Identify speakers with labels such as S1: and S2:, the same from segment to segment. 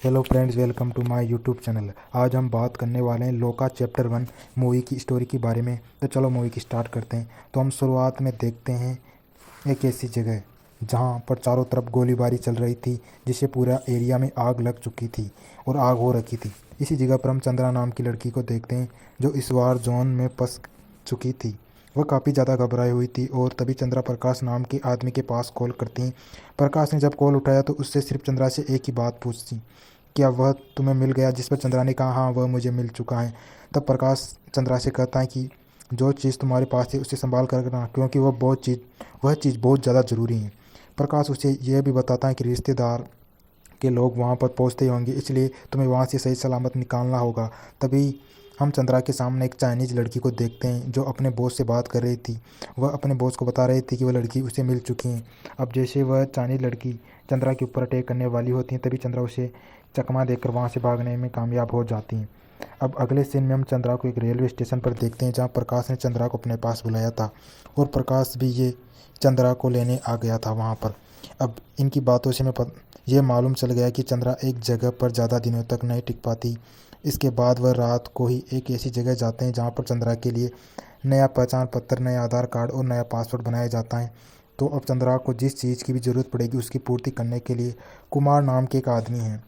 S1: Hello friends, welcome to my YouTube channel. आज हम बात करने वाले हैं लोका चैप्टर 1 मूवी की स्टोरी के बारे में। तो चलो मूवी की स्टार्ट करते हैं। तो हम शुरुआत में देखते हैं एक ऐसी जगह जहां पर चारों तरफ गोलीबारी चल रही थी, जिससे पूरा एरिया में आग लग चुकी थी और आग हो रखी थी। इसी जगह पर हम चंद्रा नाम की लड़की को देखते हैं, जो इस वार जोन में फंस चुकी थी। वह काफ़ी ज़्यादा घबराई हुई थी और तभी चंद्रा प्रकाश नाम के आदमी के पास कॉल करती हैं। प्रकाश ने जब कॉल उठाया तो उससे सिर्फ चंद्रा से एक ही बात पूछती, क्या वह तुम्हें मिल गया? जिस पर चंद्रा ने कहा, हाँ वह मुझे मिल चुका है। तब प्रकाश चंद्रा से कहता है कि जो चीज़ तुम्हारे पास है उसे संभाल कर रखना, क्योंकि वह चीज़ बहुत ज़्यादा ज़रूरी है। प्रकाश उसे यह भी बताता है कि रिश्तेदार के लोग वहाँ पर पहुँचते होंगे, इसलिए तुम्हें वहाँ से सही सलामत निकालना होगा। तभी हम चंद्रा के सामने एक चाइनीज़ लड़की को देखते हैं, जो अपने बॉस से बात कर रही थी। वह अपने बॉस को बता रही थी कि वह लड़की उसे मिल चुकी है। अब जैसे वह चाइनीज़ लड़की चंद्रा के ऊपर अटैक करने वाली होती है, तभी चंद्रा उसे चकमा देकर वहाँ से भागने में कामयाब हो जाती हैं। अब अगले सीन में हम चंद्रा को एक रेलवे स्टेशन पर देखते हैं, जहाँ प्रकाश ने चंद्रा को अपने पास बुलाया था और प्रकाश भी ये चंद्रा को लेने आ गया था वहाँ पर। अब इनकी बातों से ये मालूम चल गया कि चंद्रा एक जगह पर ज़्यादा दिनों तक नहीं टिक पाती। इसके बाद वह रात को ही एक ऐसी जगह जाते हैं जहाँ पर चंद्रा के लिए नया पहचान पत्र, नया आधार कार्ड और नया पासवर्ड बनाया जाता है। तो अब चंद्रा को जिस चीज़ की भी ज़रूरत पड़ेगी उसकी पूर्ति करने के लिए कुमार नाम के एक आदमी हैं,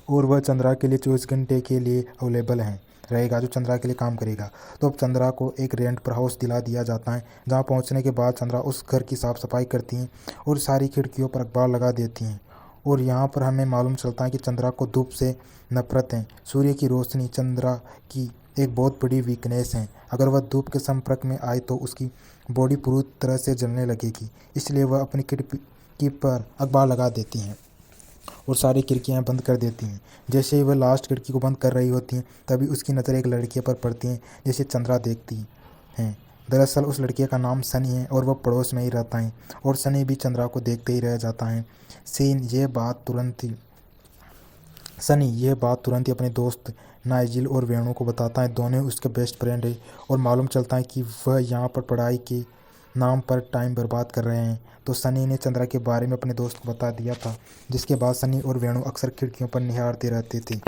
S1: और वह चंद्रा के लिए 24 घंटे के लिए अवेलेबल है रहेगा, जो चंद्रा के लिए काम करेगा। तो अब चंद्रा को एक रेंट पर हाउस दिला दिया जाता है, जहाँ पहुँचने के बाद चंद्रा उस घर की साफ़ सफाई करती हैं और सारी खिड़कियों पर अखबार लगा देती हैं। और यहाँ पर हमें मालूम चलता है कि चंद्रा को धूप से नफरत है। सूर्य की रोशनी चंद्रा की एक बहुत बड़ी वीकनेस है। अगर वह धूप के संपर्क में आए तो उसकी बॉडी पूरी तरह से जलने लगेगी, इसलिए वह अपनी खिड़की पर अखबार लगा देती हैं और सारी खिड़कियां बंद कर देती हैं। जैसे ही वह लास्ट खिड़की को बंद कर रही होती हैं, तभी उसकी नज़र एक लड़की पर पड़ती है, जिसे चंद्रा देखती हैं। दरअसल उस लड़की का नाम सनी है और वह पड़ोस में ही रहता है, और सनी भी चंद्रा को देखते ही रह जाता है। सनी यह बात तुरंत ही अपने दोस्त नाइजिल और वेणु को बताता है। दोनों उसके बेस्ट फ्रेंड है और मालूम चलता है कि वह यहाँ पर पढ़ाई के नाम पर टाइम बर्बाद कर रहे हैं। तो सनी ने चंद्रा के बारे में अपने दोस्त को बता दिया था, जिसके बाद सनी और वेणु अक्सर खिड़कियों पर निहारते रहते थे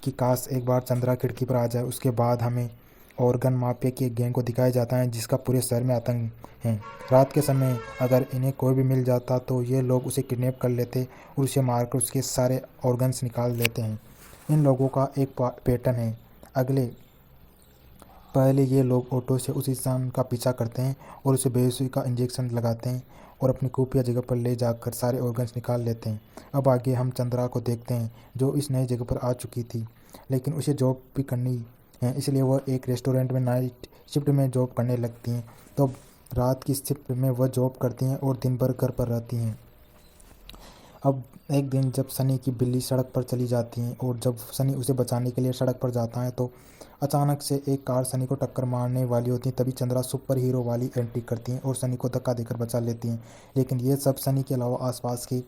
S1: कि काश एक बार चंद्रा खिड़की पर आ जाए। उसके बाद हमें ऑर्गन माफिया की एक गैंग को दिखाया जाता है, जिसका पूरे शहर में आतंक है। रात के समय अगर इन्हें कोई भी मिल जाता तो ये लोग उसे किडनैप कर लेते और उसे मारकर उसके सारे ऑर्गन्स निकाल लेते हैं। इन लोगों का एक पैटर्न है। पहले ये लोग ऑटो से उस इंसान का पीछा करते हैं और उसे बेहोशी का इंजेक्शन लगाते हैं और अपनी खुफिया जगह पर ले जाकर सारे ऑर्गन्स निकाल लेते हैं। अब आगे हम चंद्रा को देखते हैं, जो इस नई जगह पर आ चुकी थी, लेकिन उसे जॉब भी करनी है, इसलिए वह एक रेस्टोरेंट में नाइट शिफ्ट में जॉब करने लगती हैं। तो रात की शिफ्ट में वह जॉब करती हैं और दिन भर घर पर रहती हैं। अब एक दिन जब सनी की बिल्ली सड़क पर चली जाती है और जब सनी उसे बचाने के लिए सड़क पर जाता है, तो अचानक से एक कार सनी को टक्कर मारने वाली होती है। तभी चंद्रा सुपर हीरो वाली एंट्री करती हैं और सनी को धक्का देकर बचा लेती हैं। लेकिन ये सब सनी के अलावा आसपास के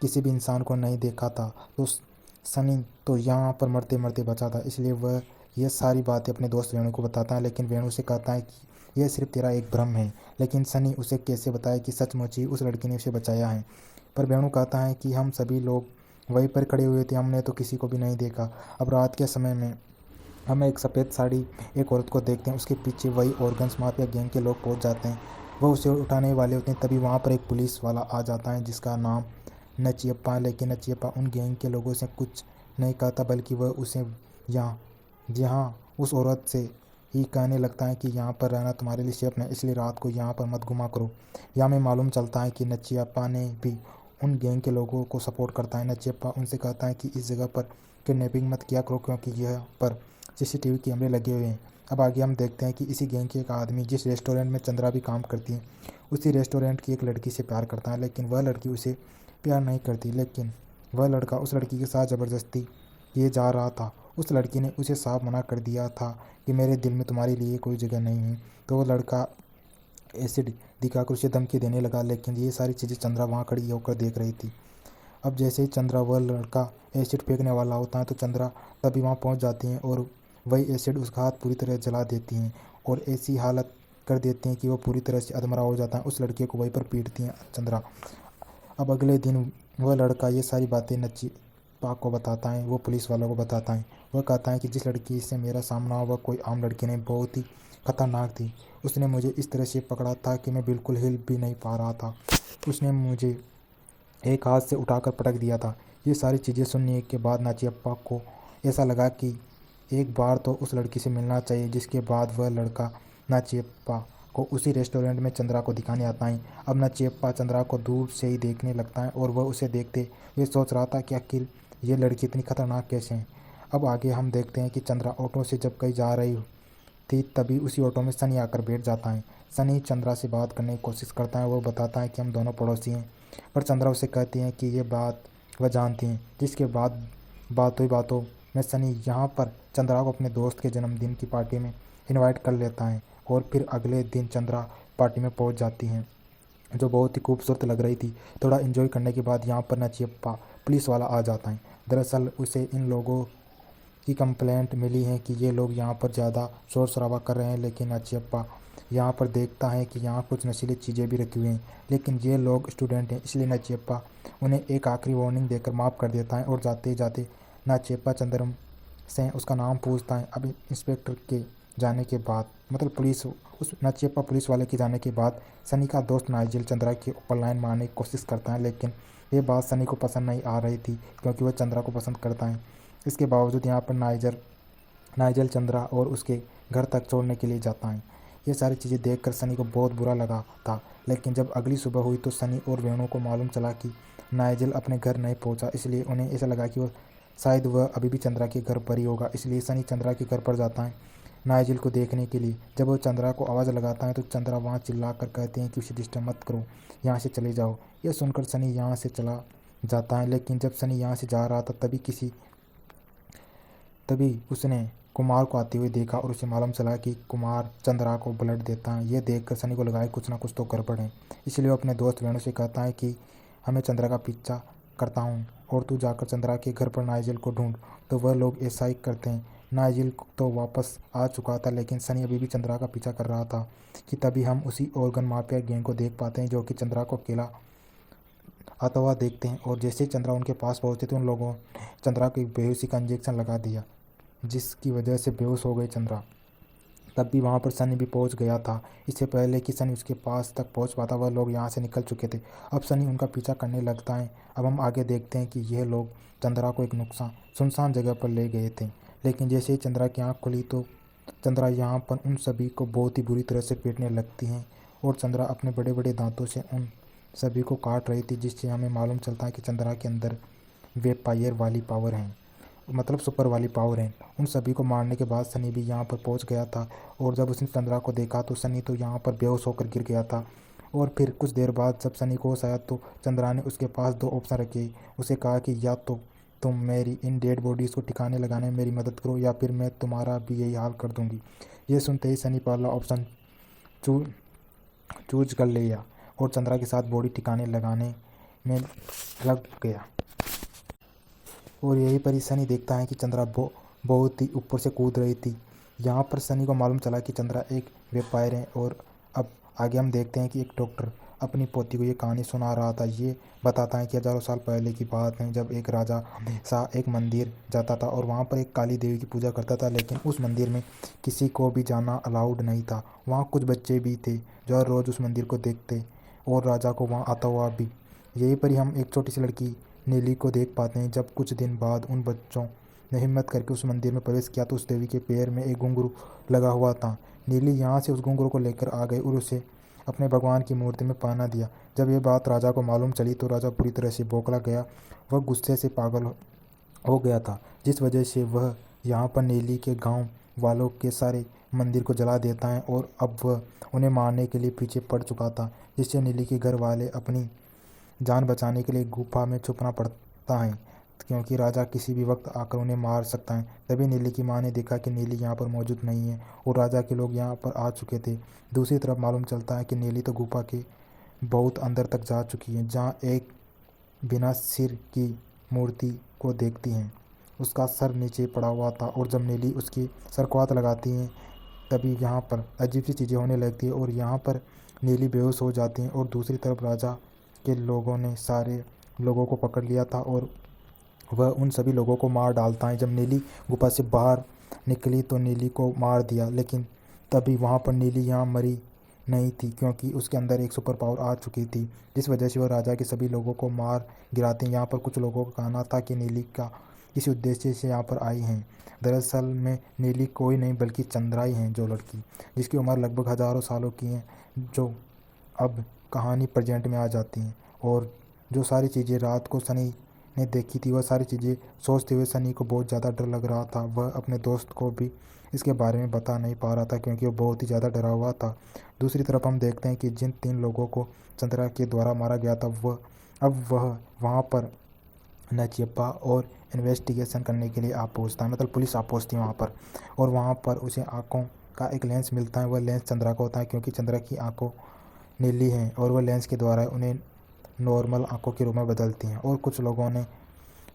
S1: किसी भी इंसान को नहीं देखा था। तो सनी तो यहाँ पर मरते मरते बचा था, इसलिए वह यह सारी बातें अपने दोस्त वेणु को बताता है। लेकिन वेणु से कहता है कि यह सिर्फ तेरा एक भ्रम है। लेकिन सनी उसे कैसे बताए कि सचमुच ही उस लड़की ने उसे बचाया है। पर वेणु कहता है कि हम सभी लोग वहीं पर खड़े हुए थे, हमने तो किसी को भी नहीं देखा। अब रात के समय में हम एक सफ़ेद साड़ी एक औरत को देखते हैं, उसके पीछे वही ऑर्गन्स माफिया गैंग के लोग पहुंच जाते हैं। वह उसे उठाने वाले होते हैं। तभी वहां पर एक पुलिस वाला आ जाता है, जिसका नाम नचियप्पा है। लेकिन नचियप्पा उन गैंग के लोगों से कुछ नहीं कहता, बल्कि वह उसे यहाँ उस औरत से ही कहने लगता है कि यहाँ पर रहना तुम्हारे लिए सेफ नहीं, इसलिए रात को यहाँ पर मत घुमा करो। यहाँ में मालूम चलता है कि नचियप्पा ने भी उन गैंग के लोगों को सपोर्ट करता है। नचियप्पा उनसे कहता है कि इस जगह पर किडनैपिंग मत किया करो, क्योंकि यह पर सीसीटीवी कैमरे लगे हुए हैं। अब आगे हम देखते हैं कि इसी गैंग के एक आदमी, जिस रेस्टोरेंट में चंद्रा भी काम करती है, उसी रेस्टोरेंट की एक लड़की से प्यार करता है। लेकिन वह लड़की उसे प्यार नहीं करती, लेकिन वह लड़का उस लड़की के साथ ज़बरदस्ती किए जा रहा था। उस लड़की ने उसे साफ मना कर दिया था कि मेरे दिल में तुम्हारे लिए कोई जगह नहीं है। तो वह लड़का एसिड दिखाकर उसे धमकी देने लगा, लेकिन ये सारी चीज़ें चंद्रा वहाँ खड़ी होकर देख रही थी। अब जैसे ही चंद्रा वह लड़का एसिड फेंकने वाला होता है, तो चंद्रा तभी वहाँ पहुँच जाती हैं और वही एसिड उसका हाथ पूरी तरह जला देती हैं और ऐसी हालत कर देती हैं कि वह पूरी तरह से अधमरा हो जाता है। उस लड़के को वहीं पर पीटती हैं चंद्रा। अब अगले दिन वह लड़का ये सारी बातें नाचियप्पा को बताता है, वो पुलिस वालों को बताता है। वह कहता है कि जिस लड़की से मेरा सामना हुआ वह कोई आम लड़की नहीं, बहुत ही खतरनाक थी। उसने मुझे इस तरह से पकड़ा था कि मैं बिल्कुल हिल भी नहीं पा रहा था। उसने मुझे एक हाथ से उठाकर पटक दिया था। ये सारी चीज़ें सुनने के बाद नाचियप्पा को ऐसा लगा कि एक बार तो उस लड़की से मिलना चाहिए। जिसके बाद वह लड़का नाचियप्पा को उसी रेस्टोरेंट में चंद्रा को दिखाने आता है। अब नाचियप्पा चंद्रा को दूर से ही देखने लगता है और वह उसे देखते हुए सोच रहा था कि आखिर ये लड़की इतनी खतरनाक कैसे है। अब आगे हम देखते हैं कि चंद्रा ऑटो से जब कहीं जा रही थी तभी उसी ऑटो में सनी आकर बैठ जाता है। सनी चंद्रा से बात करने की कोशिश करता है। वो बताता है कि हम दोनों पड़ोसी हैं, पर चंद्रा उसे कहती है कि ये बात वह जानती हैं। जिसके बाद बातों में सनी यहाँ पर चंद्रा को अपने दोस्त के जन्मदिन की पार्टी में इनवाइट कर लेता है और फिर अगले दिन चंद्रा पार्टी में पहुँच जाती हैं, जो बहुत ही खूबसूरत लग रही थी। थोड़ा एंजॉय करने के बाद यहाँ पर नाचियप्पा पुलिस वाला आ जाता है। दरअसल उसे इन लोगों की कंप्लेंट मिली है कि ये लोग यहाँ पर ज़्यादा शोर शराबा कर रहे हैं, लेकिन नाचियप्पा यहाँ पर देखता है कि यहाँ कुछ नशीली चीज़ें भी रखी हुई हैं, लेकिन ये लोग स्टूडेंट हैं, इसलिए नाचियप्पा उन्हें एक आखिरी वार्निंग देकर माफ़ कर देता है। और जाते जाते नाचियप्पा चंद्रम से उसका नाम पूछता है। अब इंस्पेक्टर के जाने के बाद मतलब उस नाचियप्पा पुलिस वाले के जाने के बाद सनी का दोस्त नाइजेल चंद्रा के ऊपर लाइन मारने की कोशिश करता है, लेकिन ये बात सनी को पसंद नहीं आ रही थी क्योंकि वह चंद्रा को पसंद करता है। इसके बावजूद यहाँ पर नाइजेल चंद्रा और उसके घर तक छोड़ने के लिए जाता है। ये सारी चीज़ें देखकर सनी को बहुत बुरा लगा था, लेकिन जब अगली सुबह हुई तो सनी और वेणु को मालूम चला कि नाइजेल अपने घर नहीं पहुंचा, इसलिए उन्हें ऐसा लगा कि शायद वह अभी भी चंद्रा के घर पर ही होगा। इसलिए सनी चंद्रा के घर पर जाता है नाइजेल को देखने के लिए। जब वो चंद्रा को आवाज़ लगाता है तो चंद्रा वहाँ चिल्लाकर कहते हैं कि उसे डिस्टर्ब मत करो, यहाँ से चले जाओ। यह सुनकर सनी यहाँ से चला जाता है, लेकिन जब सनी यहाँ से जा रहा था तभी उसने कुमार को आते हुए देखा और उसे मालूम चला कि कुमार चंद्रा को ब्लड देता है। यह देखकर सनी को लगा कुछ ना कुछ तो गड़बड़ है, इसलिए वो अपने दोस्त वेणु से कहता है कि हमें चंद्रा का पीछा करता हूँ और तू जाकर चंद्रा के घर पर नाइजेल को ढूंढ। तो वह लोग ऐसा ही करते हैं। नाइजेल तो वापस आ चुका था, लेकिन सनी अभी भी चंद्रा का पीछा कर रहा था कि तभी हम उसी ऑर्गन माफिया गैंग को देख पाते हैं, जो कि चंद्रा को अकेला आता हुआ देखते हैं। और जैसे ही चंद्रा उनके पास पहुँचते थे उन लोगों ने चंद्रा को एक बेहोशी का इंजेक्शन लगा दिया, जिसकी वजह से बेहोश हो गई चंद्रा। तब भी वहाँ पर सनी भी पहुँच गया था। इससे पहले कि सनी उसके पास तक पहुँच पाता वह लोग यहाँ से निकल चुके थे। अब सनी उनका पीछा करने लगता है। अब हम आगे देखते हैं कि यह लोग चंद्रा को एक सुनसान जगह पर ले गए थे, लेकिन जैसे ही चंद्रा की आँख खुली तो चंद्रा यहाँ पर उन सभी को बहुत ही बुरी तरह से पीटने लगती हैं और चंद्रा अपने बड़े बड़े दांतों से उन सभी को काट रही थी, जिससे हमें मालूम चलता है कि चंद्रा के अंदर वेम्पायर वाली पावर है, मतलब सुपर वाली पावर है। उन सभी को मारने के बाद सनी भी यहाँ पर पहुँच गया था और जब उसने चंद्रा को देखा तो सनी तो यहाँ पर बेहोश होकर गिर गया था। और फिर कुछ देर बाद जब सनी को होश आया तो चंद्रा ने उसके पास दो ऑप्शन रखे। उसे कहा कि या तो तुम मेरी इन डेड बॉडीज़ को ठिकाने लगाने में मेरी मदद करो या फिर मैं तुम्हारा भी यही हाल कर दूंगी। ये सुनते ही सनी पहला ऑप्शन चूज कर लिया और चंद्रा के साथ बॉडी ठिकाने लगाने में लग गया। और यहीं पर ही सनी देखता है कि चंद्रा बहुत ही ऊपर से कूद रही थी। यहाँ पर सनी को मालूम चला कि चंद्रा एक वेम्पायर है। और अब आगे हम देखते हैं कि एक डॉक्टर अपनी पोती को ये कहानी सुना रहा था। ये बताता है कि हज़ारों साल पहले की बात है, जब एक राजा हमेशा एक मंदिर जाता था और वहाँ पर एक काली देवी की पूजा करता था, लेकिन उस मंदिर में किसी को भी जाना अलाउड नहीं था। वहाँ कुछ बच्चे भी थे जो हर रोज़ उस मंदिर को देखते और राजा को वहाँ आता हुआ भी। यहीं पर ही हम एक छोटी सी लड़की नीली को देख पाते हैं। जब कुछ दिन बाद उन बच्चों ने हिम्मत करके उस मंदिर में प्रवेश किया तो उस देवी के पैर में एक घुंघरू लगा हुआ था। नीली यहाँ से उस घुंघरू को लेकर आ गई और उसे अपने भगवान की मूर्ति में पहना दिया। जब ये बात राजा को मालूम चली तो राजा पूरी तरह से बौखला गया। वह गुस्से से पागल हो गया था, जिस वजह से वह यहाँ पर नीली के गाँव वालों के सारे मंदिर को जला देता है और अब वह उन्हें मारने के लिए पीछे पड़ चुका था, जिससे नीली के घर वाले अपनी जान बचाने के लिए गुफा में छुपना पड़ता है, क्योंकि राजा किसी भी वक्त आकर उन्हें मार सकता है। तभी नीली की माँ ने देखा कि नीली यहाँ पर मौजूद नहीं है और राजा के लोग यहाँ पर आ चुके थे। दूसरी तरफ मालूम चलता है कि नीली तो गुफा के बहुत अंदर तक जा चुकी है, जहाँ एक बिना सिर की मूर्ति को देखती हैं। उसका सर नीचे पड़ा हुआ था और जब नीली उसकी सर को हाथ लगाती हैं तभी यहाँ पर अजीब सी चीज़ें होने लगती है और यहाँ पर नीली बेहोश हो जाती हैं। और दूसरी तरफ राजा के लोगों ने सारे लोगों को पकड़ लिया था और वह उन सभी लोगों को मार डालता है। जब नीली गुफा से बाहर निकली तो नीली को मार दिया, लेकिन तभी वहाँ पर नीली यहाँ मरी नहीं थी, क्योंकि उसके अंदर एक सुपर पावर आ चुकी थी, जिस वजह से वह राजा के सभी लोगों को मार गिराते हैं। यहाँ पर कुछ लोगों का कहना था कि नीली का किसी उद्देश्य से यहाँ पर आई हैं। दरअसल में नीली कोई नहीं बल्कि चंद्रा ही हैं, जो लड़की जिसकी उम्र लगभग हज़ारों सालों की है, जो अब कहानी प्रेजेंट में आ जाती हैं। और जो सारी चीज़ें रात को सनी ने देखी थी, वह सारी चीज़ें सोचते हुए सनी को बहुत ज़्यादा डर लग रहा था। वह अपने दोस्त को भी इसके बारे में बता नहीं पा रहा था, क्योंकि वह बहुत ही ज़्यादा डरा हुआ था। दूसरी तरफ हम देखते हैं कि जिन 3 लोगों को चंद्रा के द्वारा मारा गया था, वह वहाँ पर नचियप्पा और इन्वेस्टिगेशन करने के लिए आ पहुँचता है, मतलब पुलिस आ पहुँचती है वहाँ पर। और वहाँ पर उसे आँखों का एक लेंस मिलता है। वह लेंस चंद्रा का होता है, क्योंकि चंद्रा की आँखों नीली हैं और वह लेंस के द्वारा उन्हें नॉर्मल आँखों के रूप में बदलती हैं। और कुछ लोगों ने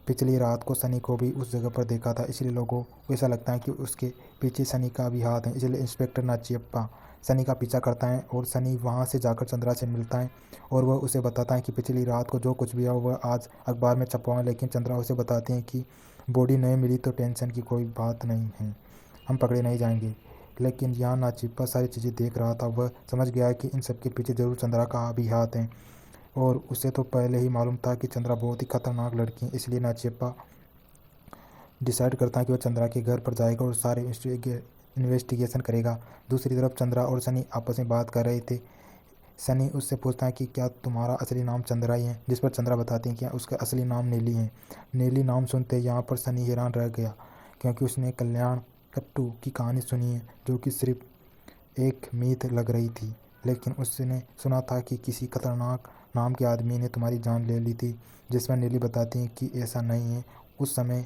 S1: पिछली रात को सनी को भी उस जगह पर देखा था, इसलिए लोगों को ऐसा लगता है कि उसके पीछे सनी का भी हाथ है। इसलिए इंस्पेक्टर नाचियप्पा सनी का पीछा करता है और सनी वहाँ से जाकर चंद्रा से मिलता है और वह उसे बताता है कि पिछली रात को जो कुछ भी हुआ वह आज अखबार में छपा है। लेकिन चंद्रा उसे बताती है कि बॉडी नहीं मिली तो टेंशन की कोई बात नहीं है, हम पकड़े नहीं जाएंगे। लेकिन यहाँ नाचियप्पा सारी चीज़ें देख रहा था। वह समझ गया कि इन सबके पीछे जरूर चंद्रा का भी हाथ है, और उसे तो पहले ही मालूम था कि चंद्रा बहुत ही खतरनाक लड़की है। इसलिए नाचियप्पा डिसाइड करता है कि वह चंद्रा के घर पर जाएगा और सारे इन्वेस्टिगेशन करेगा। दूसरी तरफ चंद्रा और सनी आपस में बात कर रहे थे। सनी उससे पूछता है कि क्या तुम्हारा असली नाम चंद्रा ही है, जिस पर चंद्रा बताती है कि उसका असली नाम नीली है। नीली नाम सुनते यहाँ पर सनी हैरान रह गया, क्योंकि उसने कल्याण कट्टू की कहानी सुनी है, जो कि सिर्फ एक मीथ लग रही थी। लेकिन उसने सुना था कि किसी खतरनाक नाम के आदमी ने तुम्हारी जान ले ली थी, जिसमें नीली बताती है कि ऐसा नहीं है। उस समय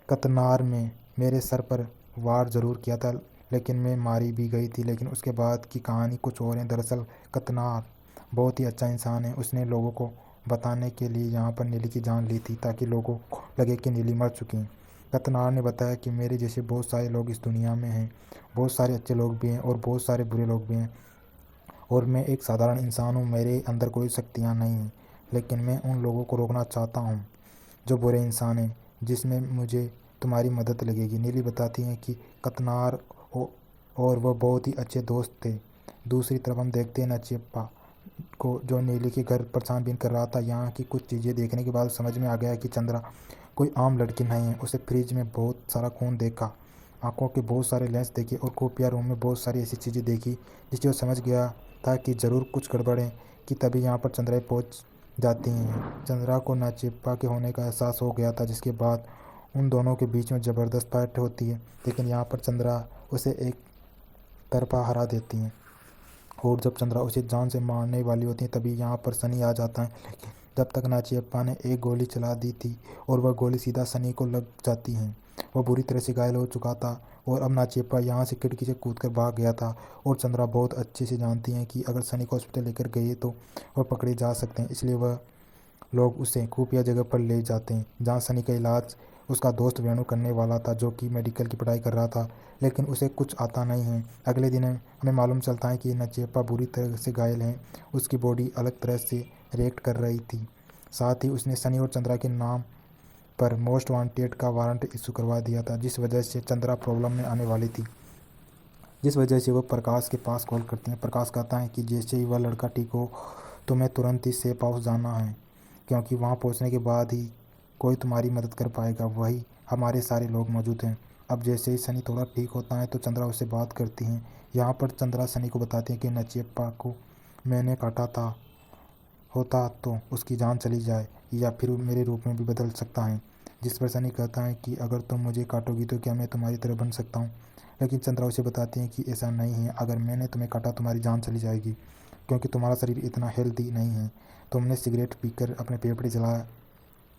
S1: कतनार में मेरे सर पर वार ज़रूर किया था, लेकिन मैं मारी भी गई थी। लेकिन उसके बाद की कहानी कुछ और है। दरअसल कतनार बहुत ही अच्छा इंसान है। उसने लोगों को बताने के लिए यहाँ पर नीली की जान ली थी, ताकि लोगों को लगे कि नीली मर चुकी है। कतनार ने बताया कि मेरे जैसे बहुत सारे लोग इस दुनिया में हैं, बहुत सारे अच्छे लोग भी हैं और बहुत सारे बुरे लोग भी हैं, और मैं एक साधारण इंसान हूँ। मेरे अंदर कोई शक्तियाँ नहीं हैं, लेकिन मैं उन लोगों को रोकना चाहता हूँ जो बुरे इंसान हैं, जिसमें मुझे तुम्हारी मदद लगेगी। नीली बताती हैं कि कतनार और वह बहुत ही अच्छे दोस्त थे। दूसरी तरफ हम देखते हैं नचियप्पा को, जो नीली के घर पर छानबीन कर रहा था। यहाँ की कुछ चीज़ें देखने के बाद समझ में आ गया कि चंद्रा कोई आम लड़की नहीं है। उसे फ्रिज में बहुत सारा खून देखा, आंखों के बहुत सारे लेंस देखे और खुफिया रूम में बहुत सारी ऐसी चीज़ें देखी, जिससे वो समझ गया था कि ज़रूर कुछ गड़बड़ है। कि तभी यहाँ पर चंद्रा पहुँच जाती हैं। चंद्रा को नाचियप्पा के होने का एहसास हो गया था, जिसके बाद उन दोनों के बीच में ज़बरदस्त फाइट होती है। लेकिन यहाँ पर चंद्रा उसे एक तरफा हरा देती हैं, और जब चंद्रा उसे जान से मारने वाली होती है तभी यहाँ पर सनी आ जाता है। लेकिन जब तक नाचियप्पा ने एक गोली चला दी थी और वह गोली सीधा सनी को लग जाती है। वह बुरी तरह से घायल हो चुका था और अब नाचियप्पा यहाँ से खिड़की से कूदकर भाग गया था। और चंद्रा बहुत अच्छे से जानती हैं कि अगर सनी को हॉस्पिटल लेकर गए तो वह पकड़े जा सकते हैं। इसलिए वह लोग उसे खुफिया जगह पर ले जाते हैं, जहाँ सनी का इलाज उसका दोस्त वेणु करने वाला था, जो कि मेडिकल की पढ़ाई कर रहा था, लेकिन उसे कुछ आता नहीं है। अगले दिन हमें मालूम चलता है कि नचियप्पा बुरी तरह से घायल है। उसकी बॉडी अलग तरह से रिएक्ट कर रही थी। साथ ही उसने सनी और चंद्रा के नाम पर मोस्ट वांटेड का वारंट इशू करवा दिया था, जिस वजह से चंद्रा प्रॉब्लम में आने वाली थी। जिस वजह से वह प्रकाश के पास कॉल करती हैं। प्रकाश कहता है कि जैसे ही वह लड़का ठीक हो तुम्हें तुरंत ही सेफ हाउस जाना है, क्योंकि वहाँ पहुँचने के बाद ही कोई तुम्हारी मदद कर पाएगा, वही हमारे सारे लोग मौजूद हैं। अब जैसे ही सनी थोड़ा ठीक होता है तो चंद्रा उससे बात करती हैं। यहाँ पर चंद्रा सनी को बताती है कि नचियप्पा को मैंने काटा था, होता तो उसकी जान चली जाए या फिर मेरे रूप में भी बदल सकता है। जिस पर सनी कहता है कि अगर तुम मुझे काटोगी तो क्या मैं तुम्हारी तरह बन सकता हूँ। लेकिन चंद्रा उसे बताती है कि ऐसा नहीं है, अगर मैंने तुम्हें काटा तुम्हारी जान चली जाएगी, क्योंकि तुम्हारा शरीर इतना हेल्दी नहीं है। तुमने सिगरेट पीकर अपने फेफड़े जला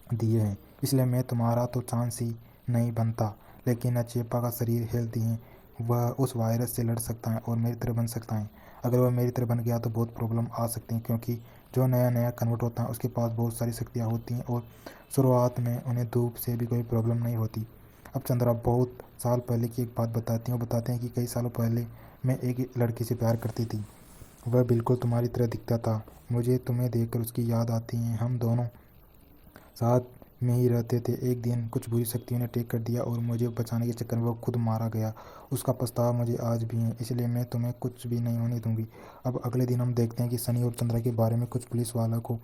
S1: दिए हैं, इसलिए मैं तुम्हारा तो चांस ही नहीं बनता। लेकिन नचियप्पा का शरीर हेल्दी है, वह उस वायरस से लड़ सकता है और मेरी तरह बन सकता है। अगर वह मेरी तरह बन गया तो बहुत प्रॉब्लम आ सकती हैं, क्योंकि जो नया नया कन्वर्ट होता है उसके पास बहुत सारी शक्तियाँ होती हैं और शुरुआत में उन्हें धूप से भी कोई प्रॉब्लम नहीं होती। अब चंद्रा बहुत साल पहले की एक बात बताती हैं। वो बताते हैं कि कई सालों पहले मैं एक लड़की से प्यार करती थी। वह बिल्कुल तुम्हारी तरह दिखता था। मुझे तुम्हें देखकर उसकी याद आती है। हम दोनों साथ में ही रहते थे। एक दिन कुछ बुरी शक्तियों ने अटैक कर दिया और मुझे बचाने के चक्कर में वो खुद मारा गया। उसका पछतावा मुझे आज भी है, इसलिए मैं तुम्हें कुछ भी नहीं होने दूंगी। अब अगले दिन हम देखते हैं कि सनी और चंद्रा के बारे में कुछ पुलिस वालों को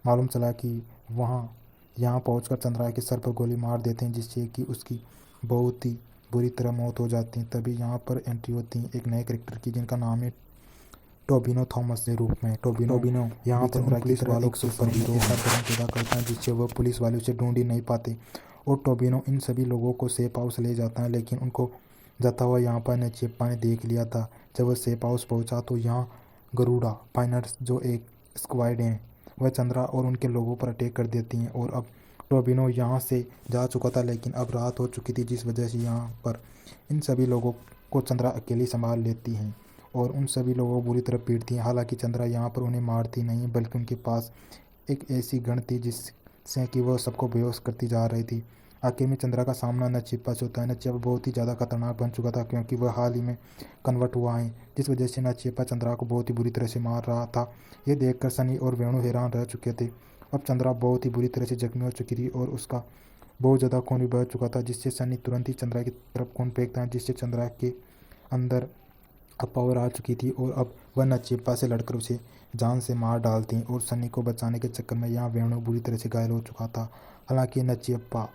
S1: मालूम चला कि वहाँ यहाँ पहुंचकर चंद्रा के सर पर गोली मार देते हैं, जिससे कि उसकी बहुत ही बुरी तरह मौत हो जाती है। तभी यहाँ पर एंट्री होती है एक नए करेक्टर की, जिनका नाम है टोबिनो थॉमस के रूप में। टोबिनो यहाँ पर पुलिस वालों को सुपर हीरो ऐसा भ्रम पैदा करता है जिससे वह पुलिस वाले उसे ढूंढ ही नहीं पाते, और टोबिनो इन सभी लोगों को सेफ हाउस ले जाता है। लेकिन उनको जाता हुआ यहाँ पर नचियप्पा ने देख लिया था। जब वह सेफ हाउस पहुँचा तो यहाँ गरुड़ा फाइनर्स जो एक स्क्वाड है, वह चंद्रा और उनके लोगों पर अटैक कर देती हैं। और अब टोबिनो यहाँ से जा चुका था, लेकिन अब रात हो चुकी थी, जिस वजह से यहाँ पर इन सभी लोगों को चंद्रा अकेली संभाल लेती हैं और उन सभी लोगों को बुरी तरह पीटती हैं। हालांकि चंद्रा यहाँ पर उन्हें मारती नहीं, बल्कि उनके पास एक ऐसी गन थी जिससे कि वह सबको बेहोश करती जा रही थी। आखिर में चंद्रा का सामना नचियप्पा से होता है। नचियप्पा बहुत ही ज़्यादा खतरनाक बन चुका था, क्योंकि वह हाल ही में कन्वर्ट हुआ है, जिस वजह से नचियप्पा चंद्रा को बहुत ही बुरी तरह से मार रहा था। ये देखकर सनी और वेणु हैरान रह चुके थे। अब चंद्रा बहुत ही बुरी तरह से जख्मी हो चुकी थी और उसका बहुत ज़्यादा खून भी बह चुका था, जिससे सनी तुरंत ही चंद्रा की तरफ खून फेंकता है, जिससे चंद्रा के अंदर अब पावर आ चुकी थी और अब वह नचियप्पा से लड़कर उसे जान से मार डालती। और सनी को बचाने के चक्कर में यहाँ वेणु बुरी तरह से घायल हो चुका था। हालांकि नचियप्पा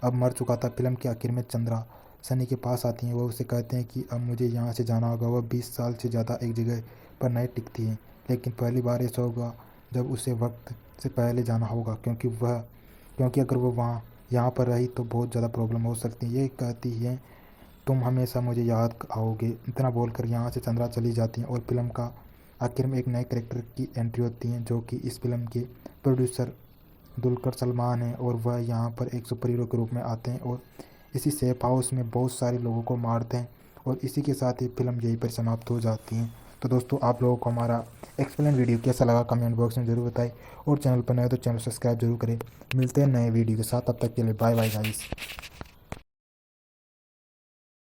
S1: अब मर चुका था। फिल्म के आखिर में चंद्रा सनी के पास आती हैं। वह उसे कहते हैं कि अब मुझे यहाँ से जाना होगा। वह 20 साल से ज़्यादा एक जगह पर नहीं टिकती है, लेकिन पहली बार ऐसा होगा जब उसे वक्त से पहले जाना होगा, क्योंकि अगर वह यहाँ पर रही तो बहुत ज़्यादा प्रॉब्लम हो सकती है। ये कहती है तुम हमेशा मुझे याद आओगे। इतना बोलकर यहाँ से चंद्रा चली जाती हैं और फिल्म का आखिर में एक नए कैरेक्टर की एंट्री होती है, जो कि इस फिल्म के प्रोड्यूसर दुलकर सलमान हैं। और वह यहाँ पर एक सुपर हीरो के रूप में आते हैं और इसी सेफ हाउस में बहुत सारे लोगों को मारते हैं। और इसी के साथ ही फिल्म यहीं पर समाप्त हो जाती है। तो दोस्तों, आप लोगों को हमारा एक्सप्लेन वीडियो कैसा लगा कमेंट बॉक्स में ज़रूर बताएं, और चैनल पर नए तो चैनल सब्सक्राइब जरूर करें। मिलते हैं नए वीडियो के साथ, तब तक के लिए बाय बाय गाइस।